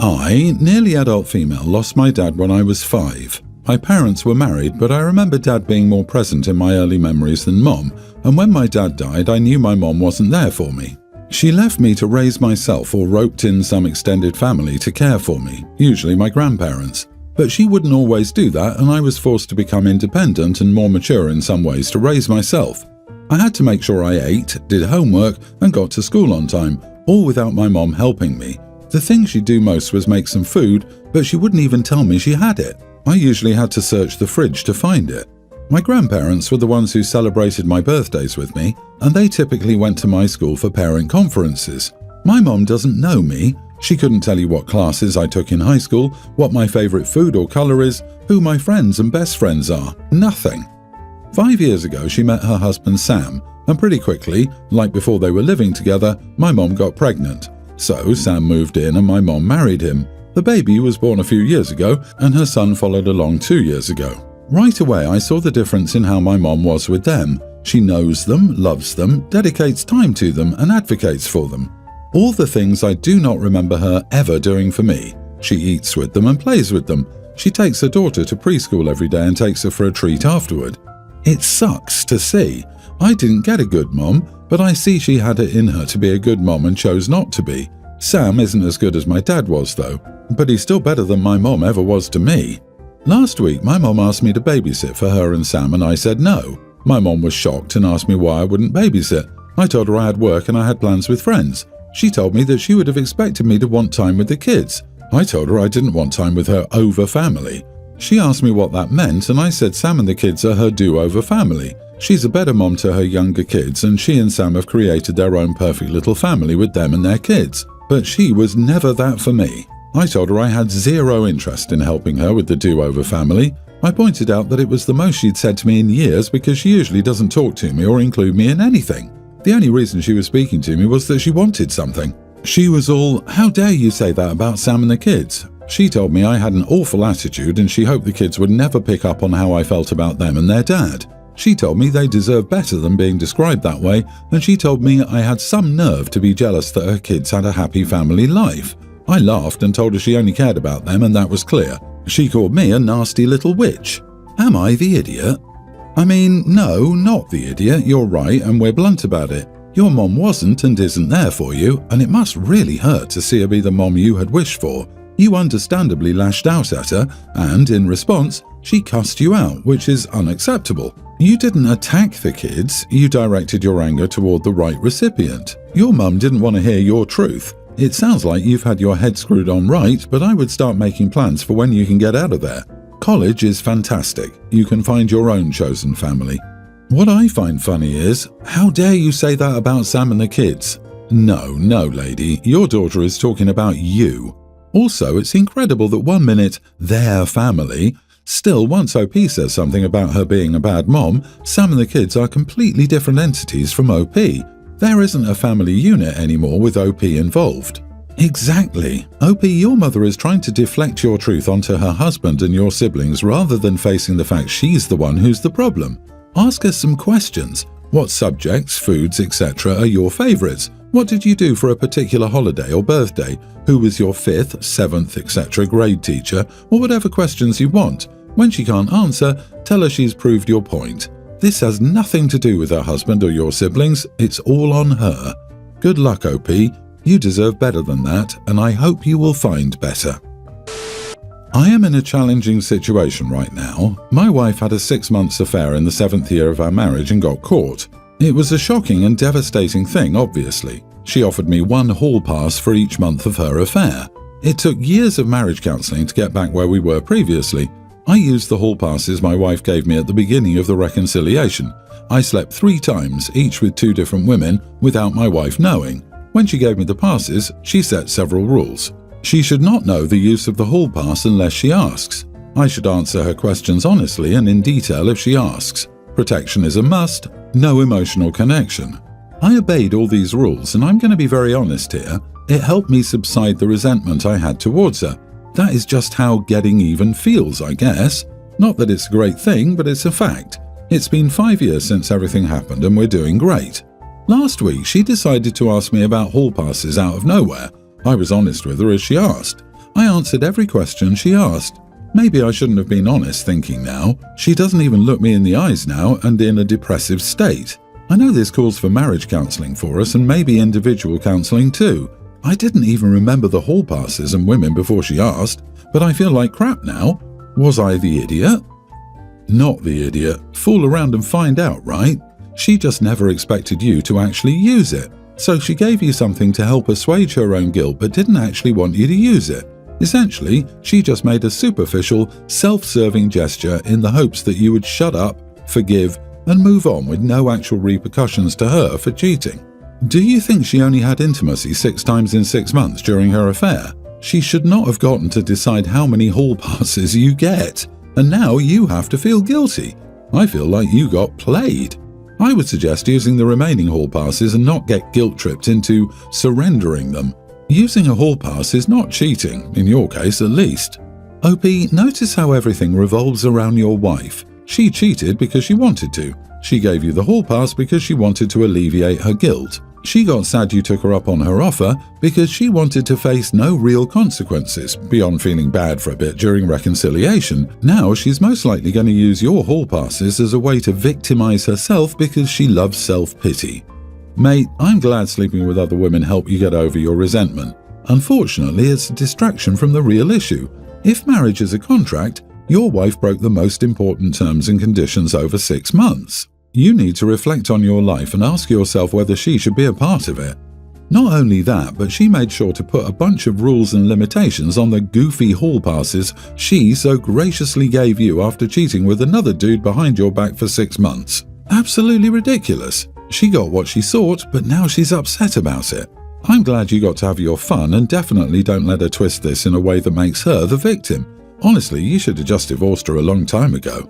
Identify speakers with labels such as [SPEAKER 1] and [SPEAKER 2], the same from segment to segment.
[SPEAKER 1] I, nearly adult female, lost my dad when I was 5. My parents were married, but I remember Dad being more present in my early memories than Mom, and when my dad died, I knew my mom wasn't there for me. She left me to raise myself or roped in some extended family to care for me, usually my grandparents. But she wouldn't always do that, and I was forced to become independent and more mature in some ways to raise myself. I had to make sure I ate, did homework, and got to school on time, all without my mom helping me. The thing she'd do most was make some food, but she wouldn't even tell me she had it. I usually had to search the fridge to find it. My grandparents were the ones who celebrated my birthdays with me, and they typically went to my school for parent conferences. My mom doesn't know me. She couldn't tell you what classes I took in high school, what my favorite food or color is, who my friends and best friends are. Nothing. 5 years ago, she met her husband Sam, and pretty quickly, like before they were living together, my mom got pregnant. So Sam moved in and my mom married him. The baby was born a few years ago, and her son followed along 2 years ago. Right away, I saw the difference in how my mom was with them. She knows them, loves them, dedicates time to them, and advocates for them. All the things I do not remember her ever doing for me. She eats with them and plays with them. She takes her daughter to preschool every day and takes her for a treat afterward. It sucks to see. I didn't get a good mom, but I see she had it in her to be a good mom and chose not to be. Sam isn't as good as my dad was, though, but he's still better than my mom ever was to me. Last week, my mom asked me to babysit for her and Sam, and I said no. My mom was shocked and asked me why I wouldn't babysit. I told her I had work and I had plans with friends. She told me that she would have expected me to want time with the kids. I told her I didn't want time with her over family. She asked me what that meant, and I said Sam and the kids are her do-over family. She's a better mom to her younger kids, and she and Sam have created their own perfect little family with them and their kids. But she was never that for me. I told her I had zero interest in helping her with the do-over family. I pointed out that it was the most she'd said to me in years because she usually doesn't talk to me or include me in anything. The only reason she was speaking to me was that she wanted something. She was all, "How dare you say that about Sam and the kids?" She told me I had an awful attitude and she hoped the kids would never pick up on how I felt about them and their dad. She told me they deserved better than being described that way, and she told me I had some nerve to be jealous that her kids had a happy family life. I laughed and told her she only cared about them and that was clear. She called me a nasty little witch. Am I the idiot? I mean, no, not the idiot, you're right and we're blunt about it. Your mom wasn't and isn't there for you, and it must really hurt to see her be the mom you had wished for. You understandably lashed out at her, and in response, she cussed you out, which is unacceptable. You didn't attack the kids, you directed your anger toward the right recipient. Your mum didn't want to hear your truth. It sounds like you've had your head screwed on right, but I would start making plans for when you can get out of there. College is fantastic. You can find your own chosen family. What I find funny is, how dare you say that about Sam and the kids? No, lady, your daughter is talking about you. Also, it's incredible that 1 minute, their family, still once OP says something about her being a bad mom, Sam and the kids are completely different entities from OP. There isn't a family unit anymore with OP involved. Exactly. OP, your mother is trying to deflect your truth onto her husband and your siblings rather than facing the fact she's the one who's the problem. Ask her some questions. What subjects, foods, etc. are your favorites? What did you do for a particular holiday or birthday? Who was your 5th, 7th, etc. grade teacher? Or whatever questions you want. When she can't answer, tell her she's proved your point. This has nothing to do with her husband or your siblings. It's all on her. Good luck, OP. You deserve better than that, and I hope you will find better. I am in a challenging situation right now. My wife had a 6-month affair in the 7th year of our marriage and got caught. It was a shocking and devastating thing, obviously. She offered me 1 hall pass for each month of her affair. It took years of marriage counselling to get back where we were previously. I used the hall passes my wife gave me at the beginning of the reconciliation. I slept 3 times, each with 2 different women, without my wife knowing. When she gave me the passes, she set several rules. She should not know the use of the hall pass unless she asks. I should answer her questions honestly and in detail if she asks. Protection is a must, no emotional connection. I obeyed all these rules, and I'm going to be very honest here. It helped me subside the resentment I had towards her. That is just how getting even feels, I guess. Not that it's a great thing, but it's a fact. It's been 5 years since everything happened and we're doing great. Last week, she decided to ask me about hall passes out of nowhere. I was honest with her as she asked. I answered every question she asked. Maybe I shouldn't have been honest, thinking now. She doesn't even look me in the eyes now and in a depressive state. I know this calls for marriage counselling for us and maybe individual counselling too. I didn't even remember the hall passes and women before she asked, but I feel like crap now. Was I the idiot? Not the idiot. Fool around and find out, right? She just never expected you to actually use it. So she gave you something to help assuage her own guilt but didn't actually want you to use it. Essentially, she just made a superficial, self-serving gesture in the hopes that you would shut up, forgive, and move on with no actual repercussions to her for cheating. Do you think she only had intimacy 6 times in 6 months during her affair? She should not have gotten to decide how many hall passes you get, and now you have to feel guilty. I feel like you got played. I would suggest using the remaining hall passes and not get guilt-tripped into surrendering them. Using a hall pass is not cheating, in your case at least. OP, notice how everything revolves around your wife. She cheated because she wanted to. She gave you the hall pass because she wanted to alleviate her guilt. She got sad you took her up on her offer because she wanted to face no real consequences, beyond feeling bad for a bit during reconciliation. Now she's most likely going to use your hall passes as a way to victimize herself because she loves self-pity. Mate, I'm glad sleeping with other women helped you get over your resentment. Unfortunately, it's a distraction from the real issue. If marriage is a contract, your wife broke the most important terms and conditions over 6 months. You need to reflect on your life and ask yourself whether she should be a part of it. Not only that, but she made sure to put a bunch of rules and limitations on the goofy hall passes she so graciously gave you after cheating with another dude behind your back for 6 months. Absolutely ridiculous. She got what she sought, but now she's upset about it. I'm glad you got to have your fun and definitely don't let her twist this in a way that makes her the victim. Honestly, you should have just divorced her a long time ago.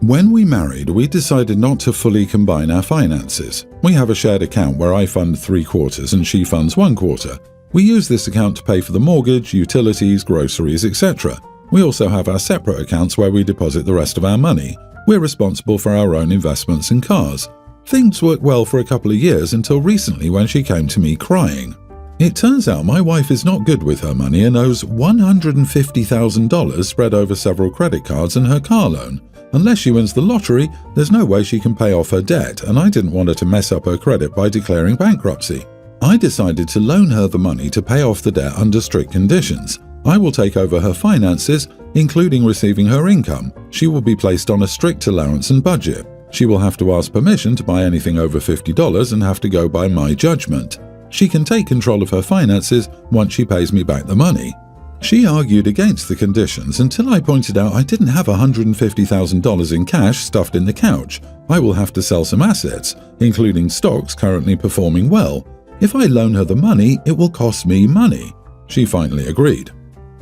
[SPEAKER 1] When we married, we decided not to fully combine our finances. We have a shared account where I fund 3/4 and she funds 1/4. We use this account to pay for the mortgage, utilities, groceries, etc. We also have our separate accounts where we deposit the rest of our money. We're responsible for our own investments and cars. Things worked well for a couple of years until recently when she came to me crying. It turns out my wife is not good with her money and owes $150,000 spread over several credit cards and her car loan. Unless she wins the lottery, there's no way she can pay off her debt, and I didn't want her to mess up her credit by declaring bankruptcy. I decided to loan her the money to pay off the debt under strict conditions. I will take over her finances, including receiving her income. She will be placed on a strict allowance and budget. She will have to ask permission to buy anything over $50 and have to go by my judgment. She can take control of her finances once she pays me back the money. She argued against the conditions until I pointed out I didn't have $150,000 in cash stuffed in the couch. I will have to sell some assets, including stocks currently performing well. If I loan her the money, it will cost me money. She finally agreed.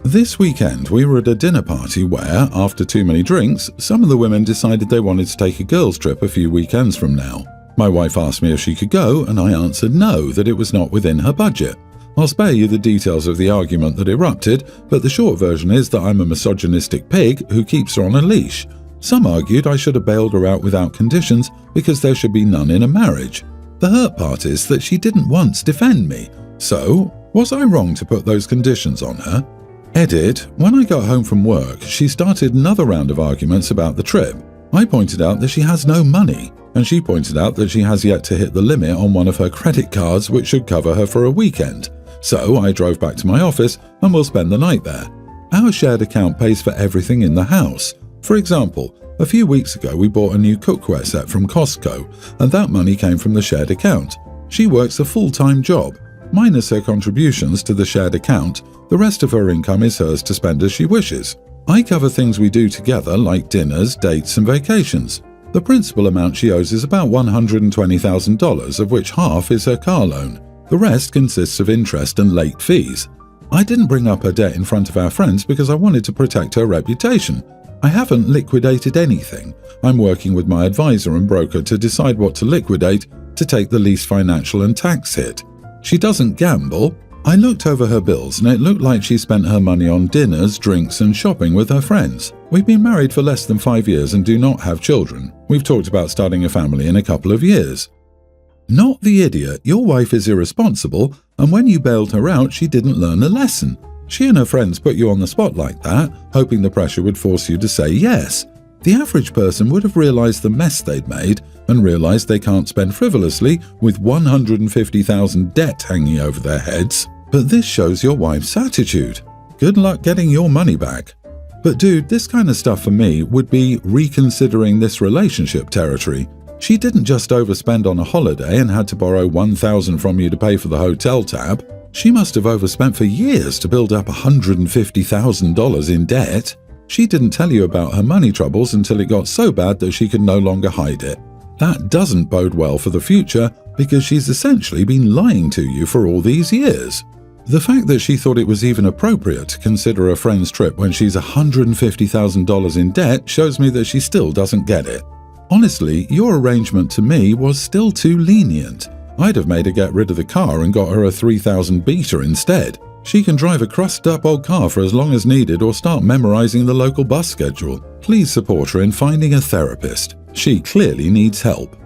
[SPEAKER 1] This weekend, we were at a dinner party where, after too many drinks, some of the women decided they wanted to take a girls' trip a few weekends from now. My wife asked me if she could go, and I answered no, that it was not within her budget. I'll spare you the details of the argument that erupted, but the short version is that I'm a misogynistic pig who keeps her on a leash. Some argued I should have bailed her out without conditions because there should be none in a marriage. The hurt part is that she didn't once defend me. So, was I wrong to put those conditions on her? Edit, when I got home from work, she started another round of arguments about the trip. I pointed out that she has no money, and she pointed out that she has yet to hit the limit on one of her credit cards which should cover her for a weekend. So I drove back to my office and we'll spend the night there. Our shared account pays for everything in the house. For example, a few weeks ago we bought a new cookware set from Costco, and that money came from the shared account. She works a full-time job. Minus her contributions to the shared account, the rest of her income is hers to spend as she wishes. I cover things we do together like dinners, dates and vacations. The principal amount she owes is about $120,000, of which half is her car loan. The rest consists of interest and late fees. I didn't bring up her debt in front of our friends because I wanted to protect her reputation. I haven't liquidated anything. I'm working with my advisor and broker to decide what to liquidate to take the least financial and tax hit. She doesn't gamble. I looked over her bills and it looked like she spent her money on dinners, drinks and shopping with her friends. We've been married for less than 5 years and do not have children. We've talked about starting a family in a couple of years. Not the idiot. Your wife is irresponsible, and when you bailed her out, she didn't learn a lesson. She and her friends put you on the spot like that, hoping the pressure would force you to say yes. The average person would have realised the mess they'd made and realised they can't spend frivolously with $150,000 debt hanging over their heads. But this shows your wife's attitude. Good luck getting your money back. But dude, this kind of stuff for me would be reconsidering this relationship territory. She didn't just overspend on a holiday and had to borrow $1,000 from you to pay for the hotel tab. She must have overspent for years to build up $150,000 in debt. She didn't tell you about her money troubles until it got so bad that she could no longer hide it. That doesn't bode well for the future because she's essentially been lying to you for all these years. The fact that she thought it was even appropriate to consider a friend's trip when she's $150,000 in debt shows me that she still doesn't get it. Honestly, your arrangement to me was still too lenient. I'd have made her get rid of the car and got her a 3000 beater instead. She can drive a crusted-up old car for as long as needed or start memorizing the local bus schedule. Please support her in finding a therapist. She clearly needs help.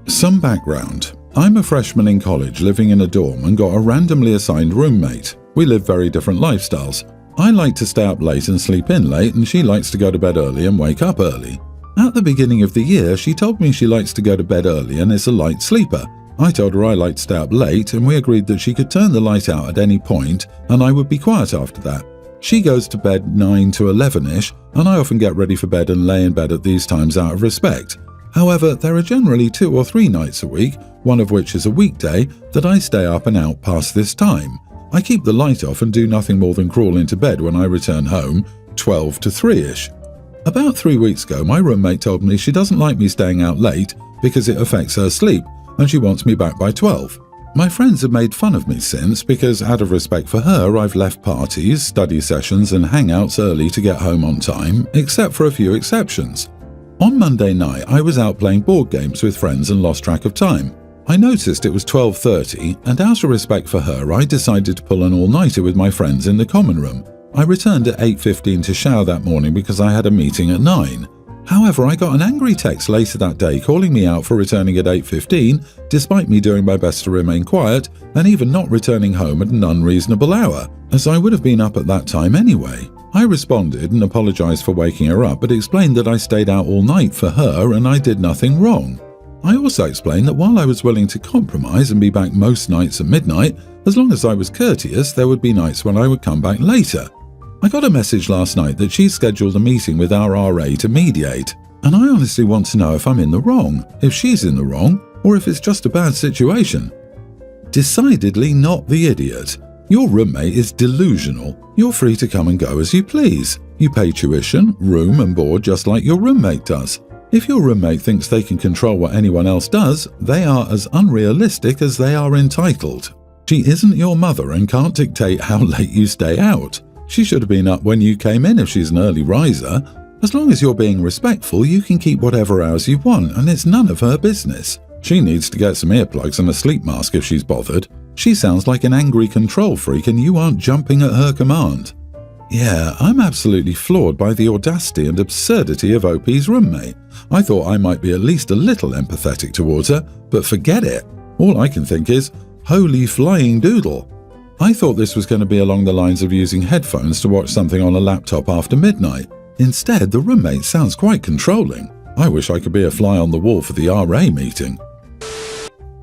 [SPEAKER 1] Some background. I'm a freshman in college living in a dorm and got a randomly assigned roommate. We live very different lifestyles. I like to stay up late and sleep in late, and she likes to go to bed early and wake up early. At the beginning of the year, she told me she likes to go to bed early and is a light sleeper. I told her I like to stay up late, and we agreed that she could turn the light out at any point and I would be quiet after that. She goes to bed 9 to 11ish, and I often get ready for bed and lay in bed at these times out of respect. However, there are generally 2 or 3 nights a week, one of which is a weekday, that I stay up and out past this time. I keep the light off and do nothing more than crawl into bed when I return home, 12 to 3ish. About 3 weeks ago, my roommate told me she doesn't like me staying out late because it affects her sleep, and she wants me back by 12. My friends have made fun of me since because, out of respect for her, I've left parties, study sessions and hangouts early to get home on time, except for a few exceptions. On Monday night, I was out playing board games with friends and lost track of time. I noticed it was 12:30, and out of respect for her, I decided to pull an all-nighter with my friends in the common room. I returned at 8:15 to shower that morning because I had a meeting at 9. However, I got an angry text later that day calling me out for returning at 8:15, despite me doing my best to remain quiet and even not returning home at an unreasonable hour, as I would have been up at that time anyway. I responded and apologized for waking her up, but explained that I stayed out all night for her and I did nothing wrong. I also explained that while I was willing to compromise and be back most nights at midnight, as long as I was courteous, there would be nights when I would come back later. I got a message last night that she's scheduled a meeting with our RA to mediate, and I honestly want to know if I'm in the wrong, if she's in the wrong, or if it's just a bad situation. Decidedly not the idiot. Your roommate is delusional. You're free to come and go as you please. You pay tuition, room and board just like your roommate does. If your roommate thinks they can control what anyone else does, they are as unrealistic as they are entitled. She isn't your mother and can't dictate how late you stay out. She should have been up when you came in if she's an early riser. As long as you're being respectful, you can keep whatever hours you want, and it's none of her business. She needs to get some earplugs and a sleep mask if she's bothered. She sounds like an angry control freak and you aren't jumping at her command. Yeah, I'm absolutely floored by the audacity and absurdity of OP's roommate. I thought I might be at least a little empathetic towards her, but forget it. All I can think is, holy flying doodle. I thought this was going to be along the lines of using headphones to watch something on a laptop after midnight. Instead, the roommate sounds quite controlling. I wish I could be a fly on the wall for the RA meeting.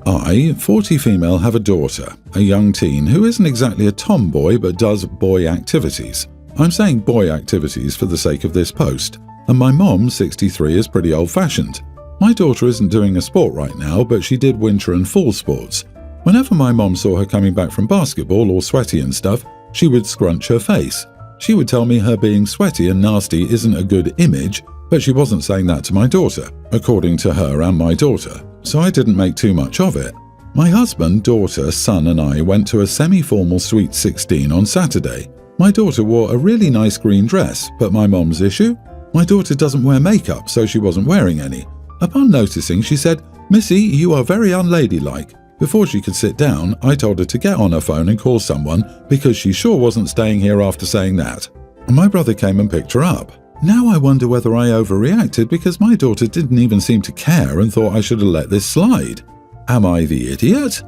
[SPEAKER 1] I, 40 female, have a daughter, a young teen who isn't exactly a tomboy but does boy activities. I'm saying boy activities for the sake of this post. And my mom, 63, is pretty old-fashioned. My daughter isn't doing a sport right now, but she did winter and fall sports. Whenever my mom saw her coming back from basketball all sweaty and stuff, she would scrunch her face. She would tell me her being sweaty and nasty isn't a good image, but she wasn't saying that to my daughter, according to her and my daughter, so I didn't make too much of it. My husband, daughter, son and I went to a semi-formal Sweet 16 on Saturday. My daughter wore a really nice green dress, but my mom's issue? My daughter doesn't wear makeup, so she wasn't wearing any. Upon noticing, she said, "Missy, you are very unladylike." Before she could sit down, I told her to get on her phone and call someone because she sure wasn't staying here after saying that. My brother came and picked her up. Now I wonder whether I overreacted because my daughter didn't even seem to care and thought I should have let this slide. Am I the idiot?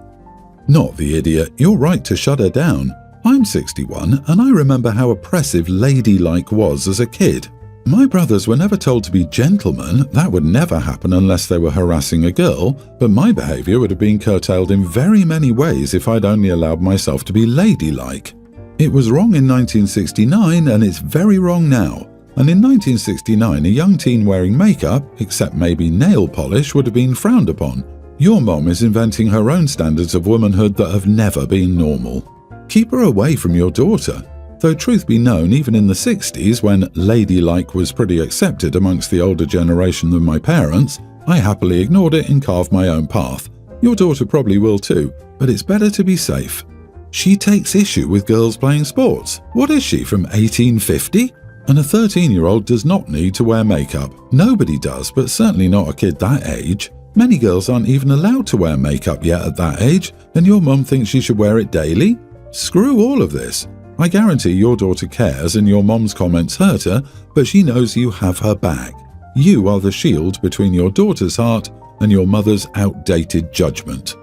[SPEAKER 1] Not the idiot. You're right to shut her down. I'm 61 and I remember how oppressive ladylike was as a kid. My brothers were never told to be gentlemen, that would never happen unless they were harassing a girl, but my behaviour would have been curtailed in very many ways if I'd only allowed myself to be ladylike. It was wrong in 1969 and it's very wrong now. And in 1969, a young teen wearing makeup, except maybe nail polish, would have been frowned upon. Your mom is inventing her own standards of womanhood that have never been normal. Keep her away from your daughter. Though truth be known, even in the 60s, when ladylike was pretty accepted amongst the older generation than my parents, I happily ignored it and carved my own path. Your daughter probably will too, but it's better to be safe. She takes issue with girls playing sports. What is she, from 1850? And a 13-year-old does not need to wear makeup. Nobody does, but certainly not a kid that age. Many girls aren't even allowed to wear makeup yet at that age, and your mum thinks she should wear it daily? Screw all of this. I guarantee your daughter cares and your mom's comments hurt her, but she knows you have her back. You are the shield between your daughter's heart and your mother's outdated judgment.